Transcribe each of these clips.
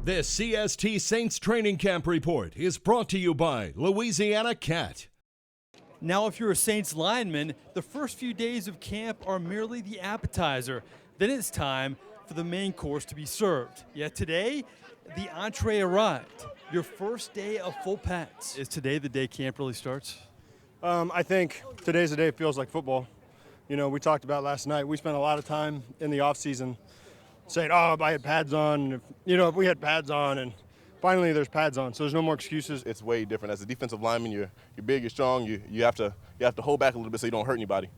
This CST Saints Training Camp report is brought to you by Louisiana Cat. Now, if you're a Saints lineman, the first few days of camp are merely the appetizer. Then it's time for the main course to be served. Yet today, the entree arrived. Your first day of full pads. Is today the day camp really starts? I think today's the day it feels like football. You know, we talked about last night. We spent a lot of time in the offseason saying, oh, if I had pads on, if we had pads on, and finally there's pads on, so there's no more excuses. It's way different. As a defensive lineman, you're big, you're strong, you have to hold back a little bit so you don't hurt anybody.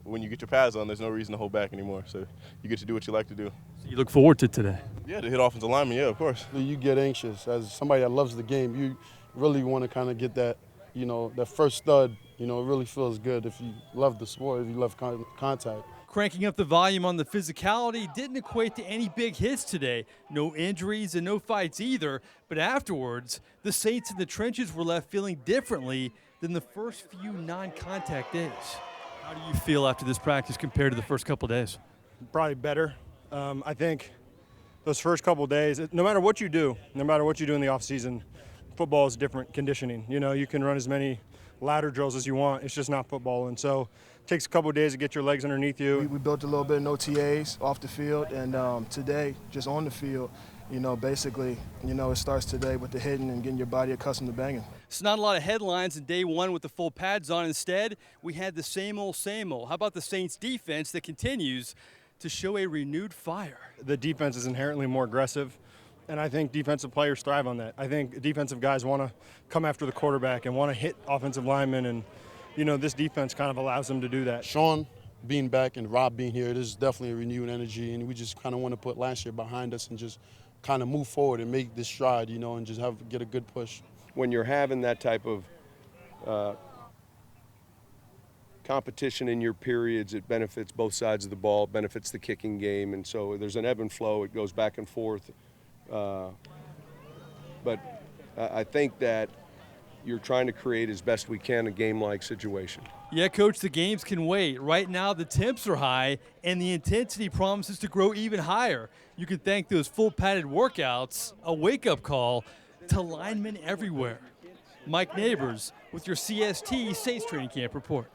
When you get your pads on, there's no reason to hold back anymore, so you get to do what you like to do. So you look forward to today? Yeah, to hit offensive lineman, yeah, of course. You get anxious. As somebody that loves the game, you really want to kind of get that, that first stud. It really feels good if you love the sport, if you love contact. Cranking up the volume on the physicality didn't equate to any big hits today. No injuries and no fights either. But afterwards, the Saints in the trenches were left feeling differently than the first few non-contact days. How do you feel after this practice compared to the first couple days? Probably better. I think those first couple days, no matter what you do in the offseason, football is different conditioning. You can run as many ladder drills as you want. It's just not football. And so it takes a couple of days to get your legs underneath you. We built a little bit in OTAs off the field, and today, just on the field, basically, it starts today with the hitting and getting your body accustomed to banging. It's not a lot of headlines in day one with the full pads on. Instead, we had the same old, same old. How about the Saints defense that continues to show a renewed fire? The defense is inherently more aggressive, and I think defensive players thrive on that. I think defensive guys want to come after the quarterback and want to hit offensive linemen, and this defense kind of allows them to do that. Sean being back and Rob being here, this is definitely a renewed energy, and we just kind of want to put last year behind us and just kind of move forward and make this stride, and just get a good push. When you're having that type of competition in your periods, it benefits both sides of the ball, it benefits the kicking game, and so there's an ebb and flow. It goes back and forth. But I think that you're trying to create as best we can a game-like situation. Yeah, Coach, the games can wait. Right now the temps are high, and the intensity promises to grow even higher. You can thank those full padded workouts, a wake-up call to linemen everywhere. Mike Neighbors with your CST Saints Training Camp report.